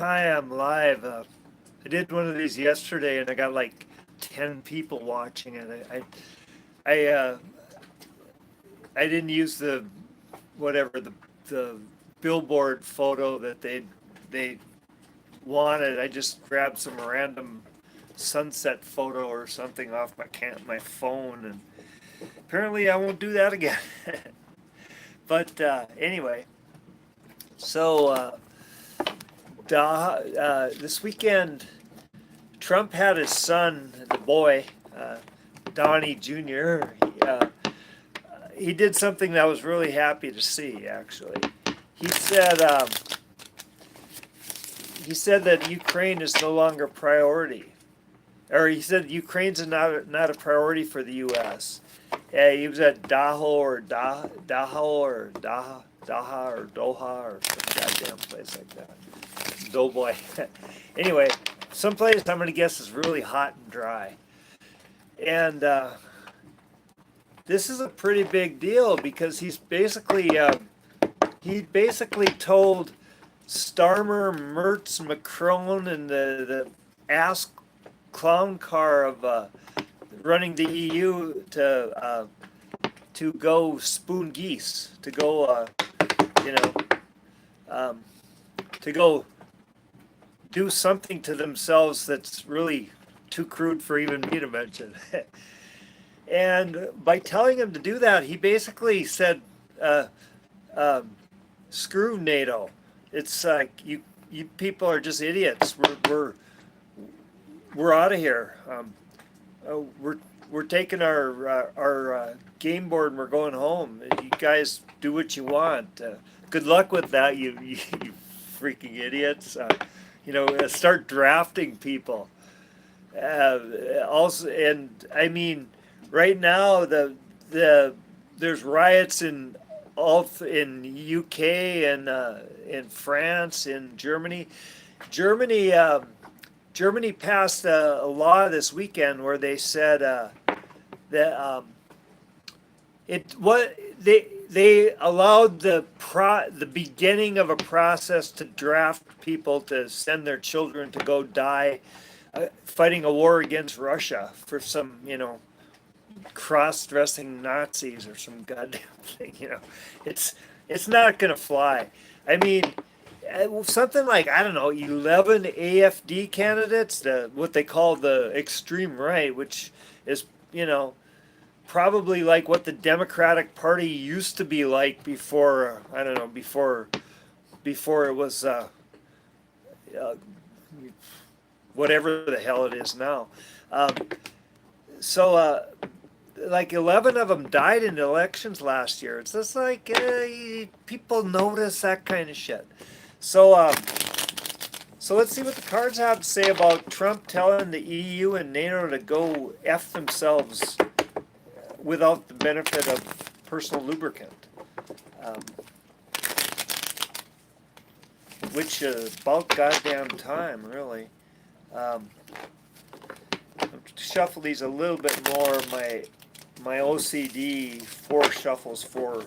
Hi, I'm live. I did one of these yesterday, and I got like 10 people watching it. I I didn't use the whatever the billboard photo that they wanted. I just grabbed some random sunset photo or something off my phone, and apparently I won't do that again. But anyway, so this weekend Trump had his son, the boy, uh, Donnie Jr. He did something that I was really happy to see. Actually, he said um, he said that Ukraine is no longer a priority, or he said Ukraine's not a priority for the U.S. He was at Daha or Doha or some goddamn place like that. Doughboy. Anyway, someplace I'm gonna guess is really hot and dry. And this is a pretty big deal because he basically told Starmer, Mertz, Macron, and the ass clown car of running the EU to go spoon geese, to go you know um, to go do something to themselves that's really too crude for even me to mention. And by telling him to do that, he basically said, uh, um, "Screw NATO. It's like you people are just idiots. We're out of here. We're taking our game board and we're going home. You guys do what you want. Good luck with that, you freaking idiots. Start drafting people. Also, and I mean, right now the there's riots in UK and in France, in Germany. Germany Germany passed a law this weekend where they said that it what they allowed the beginning of a process to draft people to send their children to go die fighting a war against Russia for some cross-dressing Nazis or some goddamn thing. It's not gonna fly. I mean, something like, I don't know, 11 AFD candidates, what they call the extreme right, which is probably like what the Democratic Party used to be like before. I don't know, before it was uh, whatever the hell it is now. Um, so like 11 of them died in elections last year. It's just like people notice that kind of shit. So, so let's see what the cards have to say about Trump telling the EU and NATO to go F themselves without the benefit of personal lubricant. Um, which about goddamn time, really. Um, Shuffle these a little bit more. My OCD four shuffles for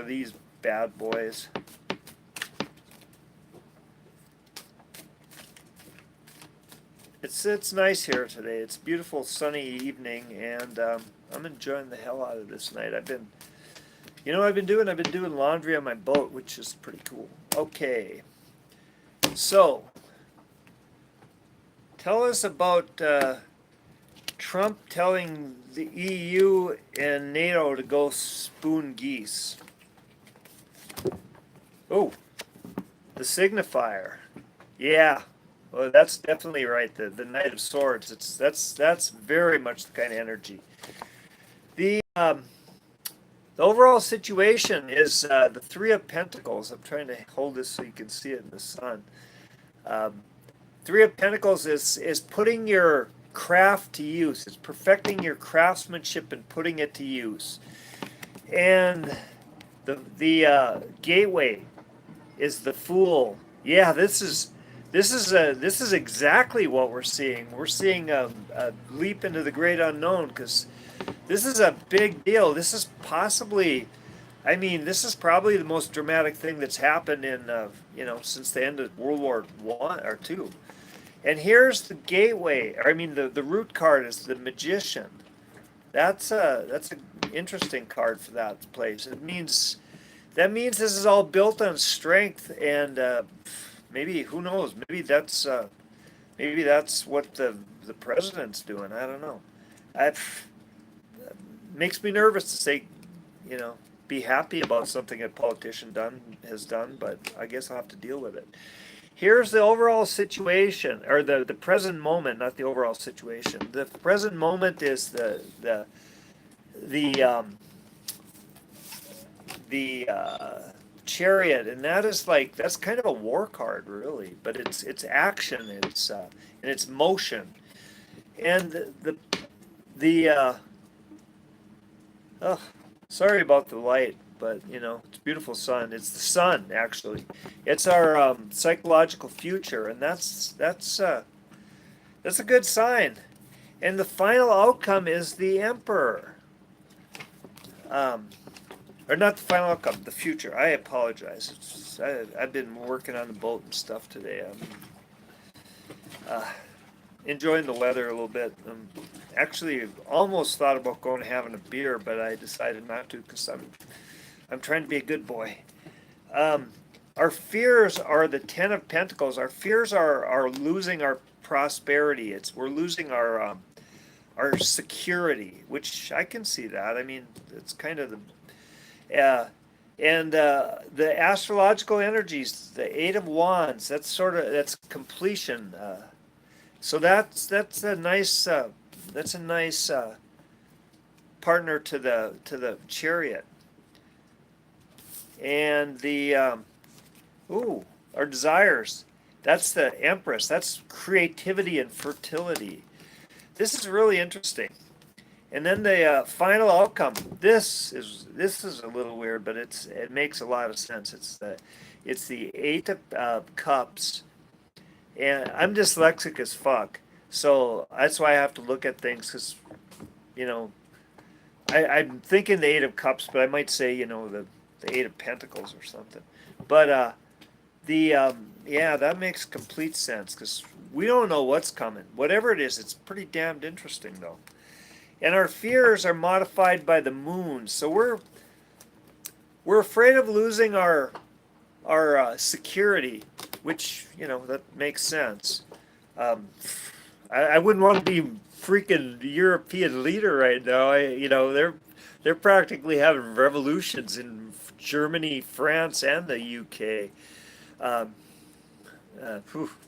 these bad boys. It's nice here today. It's a beautiful sunny evening, and I'm enjoying the hell out of this night. I've been doing laundry on my boat, which is pretty cool. Okay, so tell us about Trump telling the EU and NATO to go spoon geese. Oh, the signifier. Yeah, well, that's definitely right. The Knight of Swords. That's very much the kind of energy. The overall situation is the Three of Pentacles. I'm trying to hold this so you can see it in the sun. Um, Three of Pentacles is putting your craft to use. It's perfecting your craftsmanship and putting it to use. And the gateway is the Fool. Yeah, this is exactly what we're seeing. We're seeing a leap into the great unknown because this is a big deal. This is possibly I mean, this is probably the most dramatic thing that's happened in, since the end of World War One or Two. And here's the gateway. Or, I mean, the root card is the magician. That's an interesting card for that place. That means this is all built on strength, and maybe who knows? Maybe that's what the president's doing. I don't know. It makes me nervous to say, you know, be happy about something a politician has done, but I guess I'll have to deal with it. Here's the overall situation, or the present moment, not the overall situation. The present moment is the chariot, and that's kind of a war card, really. But it's action, and it's motion, and oh, sorry about the light, but it's beautiful sun. It's the sun, actually. It's our psychological future, and that's a good sign. And the final outcome is the emperor. Or not the final outcome, the future. I apologize. I've been working on the boat and stuff today. I'm enjoying the weather a little bit. Actually almost thought about going and having a beer, but I decided not to because I'm trying to be a good boy. Our fears are the Ten of Pentacles. Our fears are losing our prosperity. We're losing our security, which I can see that. I mean, it's kind of the astrological energies, the Eight of Wands. That's completion. So that's a nice partner to the Chariot. And our desires. That's the Empress. That's creativity and fertility. This is really interesting. And then the final outcome. This is a little weird, but it makes a lot of sense. It's the Eight of Cups, and I'm dyslexic as fuck, so that's why I have to look at things because, I'm thinking the Eight of Cups, but I might say the Eight of Pentacles or something. But that makes complete sense because we don't know what's coming. Whatever it is, it's pretty damned interesting though. And our fears are modified by the moon. So we're afraid of losing our security, which that makes sense. I wouldn't want to be freaking European leader right now. They're practically having revolutions in Germany, France, and the UK.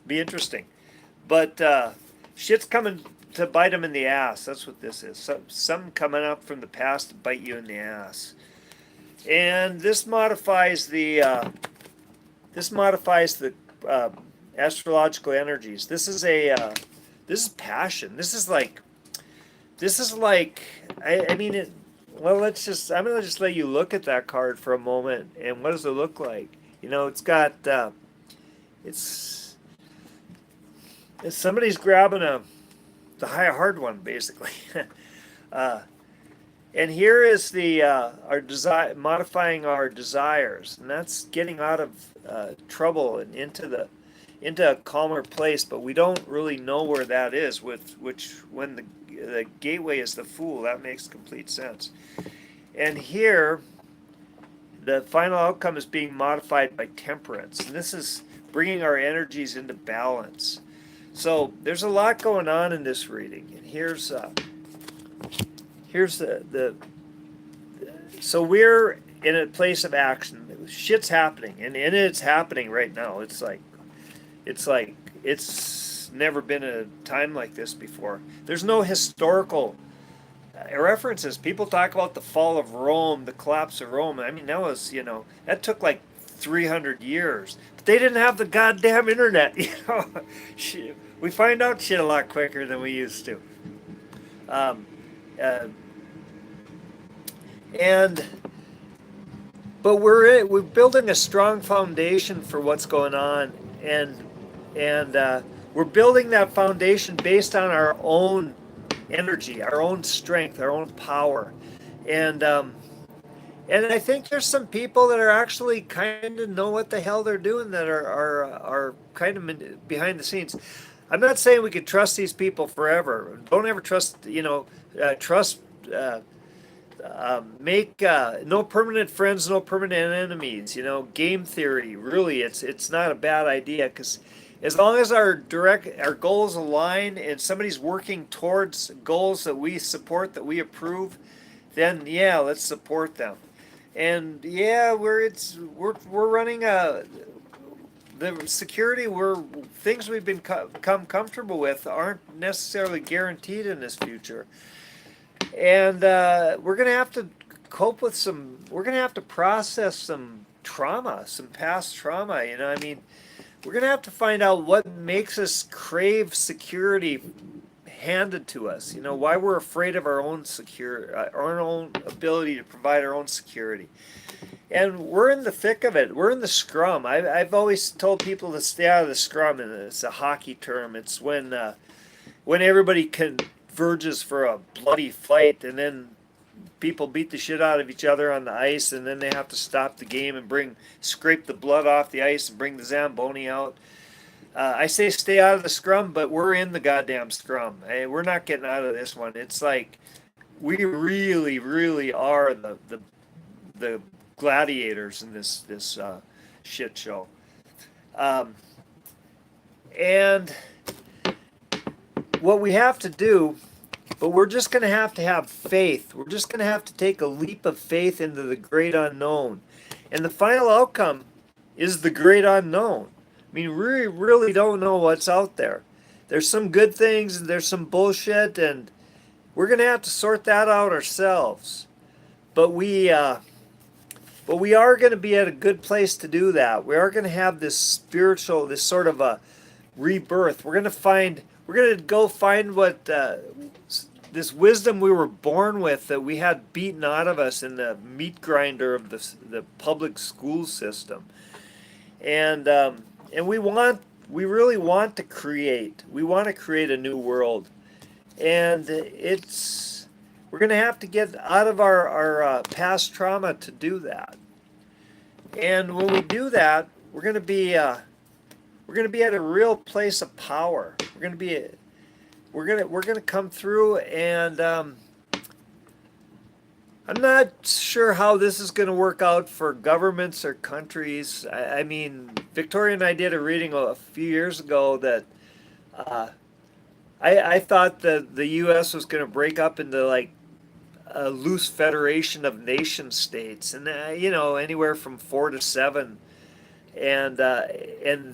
Be interesting. But shit's coming to bite them in the ass. That's what this is. Something coming up from the past to bite you in the ass. And this modifies the astrological energies. This is passion. This is like I mean, well, I'm gonna just let you look at that card for a moment. And what does it look like? It's got it's somebody's grabbing the hard one, basically. And here is our desire, modifying our desires, and that's getting out of trouble and into a calmer place. But we don't really know where that is. When the gateway is the Fool, that makes complete sense. And here, the final outcome is being modified by Temperance, and this is bringing our energies into balance. So there's a lot going on in this reading, and here's so we're in a place of action. Shit's happening, and it's happening right now. It's like it's never been a time like this before. There's no historical references. People talk about the fall of Rome, the collapse of Rome. I mean, that took like 300 years. But they didn't have the goddamn internet. We find out shit a lot quicker than we used to. But we're building a strong foundation for what's going on, and we're building that foundation based on our own energy, our own strength, our own power, and And I think there's some people that are actually kind of know what the hell they're doing that are kind of behind the scenes. I'm not saying we could trust these people forever. Don't ever trust, trust, uh, make no permanent friends, no permanent enemies. Game theory. Really, it's not a bad idea because as long as our goals align and somebody's working towards goals that we support, that we approve, then yeah, let's support them. And yeah, we're running the security we're things we've become comfortable with aren't necessarily guaranteed in this future. And we're gonna have to cope with some. We're gonna have to process some trauma, some past trauma. I mean, we're gonna have to find out what makes us crave security handed to us. Why we're afraid of our own ability to provide our own security. And we're in the thick of it. We're in the scrum. I've always told people to stay out of the scrum, and it's a hockey term. It's when everybody converges for a bloody fight, and then people beat the shit out of each other on the ice, and then they have to stop the game and scrape the blood off the ice and bring the Zamboni out. I say stay out of the scrum, but we're in the goddamn scrum. Hey, we're not getting out of this one. It's like we really, really are the gladiators in this shit show. And what we have to do, but we're just going to have faith. We're just going to have to take a leap of faith into the great unknown. And the final outcome is the great unknown. I mean, we really don't know what's out there. There's some good things and there's some bullshit, and we're going to have to sort that out ourselves. But we are going to be at a good place to do that. We are going to have this sort of a rebirth. We're going to go find what this wisdom we were born with that we had beaten out of us in the meat grinder of the public school system. And we really want to create. We want to create a new world. And we're going to have to get out of our past trauma to do that. And when we do that, we're going to be at a real place of power. We're going to come through, and I'm not sure how this is going to work out for governments or countries. I mean, Victoria and I did a reading a few years ago that I thought that the U.S. was going to break up into like a loose federation of nation states, and anywhere from 4 to 7, and the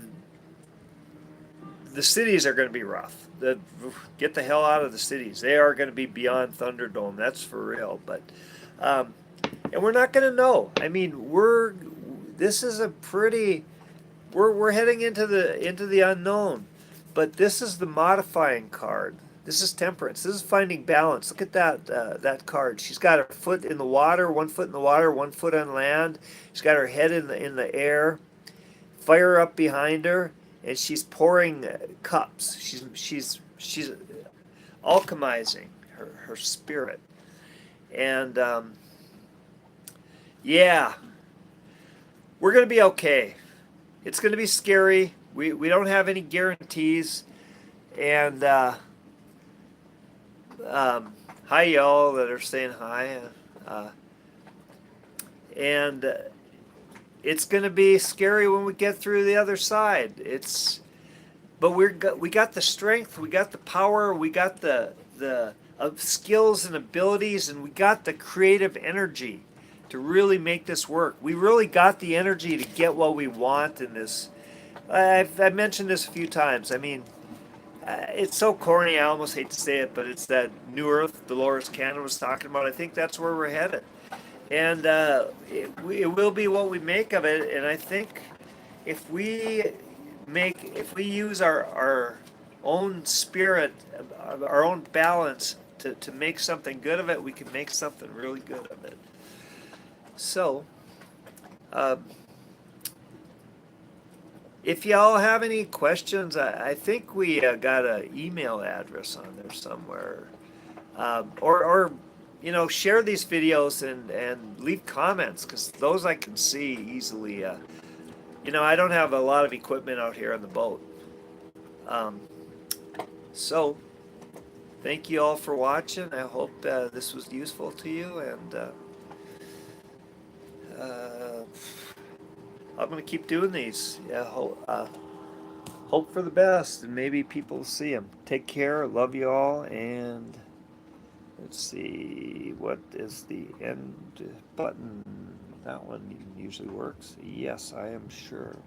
cities are going to be rough. Get the hell out of the cities. They are going to be beyond Thunderdome. That's for real. But and we're not going to know. I mean, we're heading into the unknown. But this is the modifying card. This is temperance. This is finding balance. Look at that card. She's got her foot in the water, 1 foot in the water, 1 foot on land. She's got her head in the air, fire up behind her, and she's pouring cups. She's alchemizing her spirit. And yeah, we're gonna be okay. It's gonna be scary. We don't have any guarantees. And hi y'all that are saying hi. And it's going to be scary when we get through the other side. But we got the strength, we got the power, we got the skills and abilities, and we got the creative energy to really make this work. We really got the energy to get what we want in this. I've mentioned this a few times. I mean, it's so corny, I almost hate to say it, but it's that new earth Dolores Cannon was talking about. I think that's where we're headed. And it will be what we make of it. And I think if we use our own spirit, our own balance to make something good of it, we can make something really good of it. So, if y'all have any questions, I think we got an email address on there somewhere. Or share these videos and leave comments, because those I can see easily. I don't have a lot of equipment out here on the boat. Um, so, thank you all for watching. I hope this was useful to you, and I'm going to keep doing these. Yeah, hope for the best, and maybe people will see them. Take care. Love you all, and let's see, what is the end button? That one usually works. Yes, I am sure.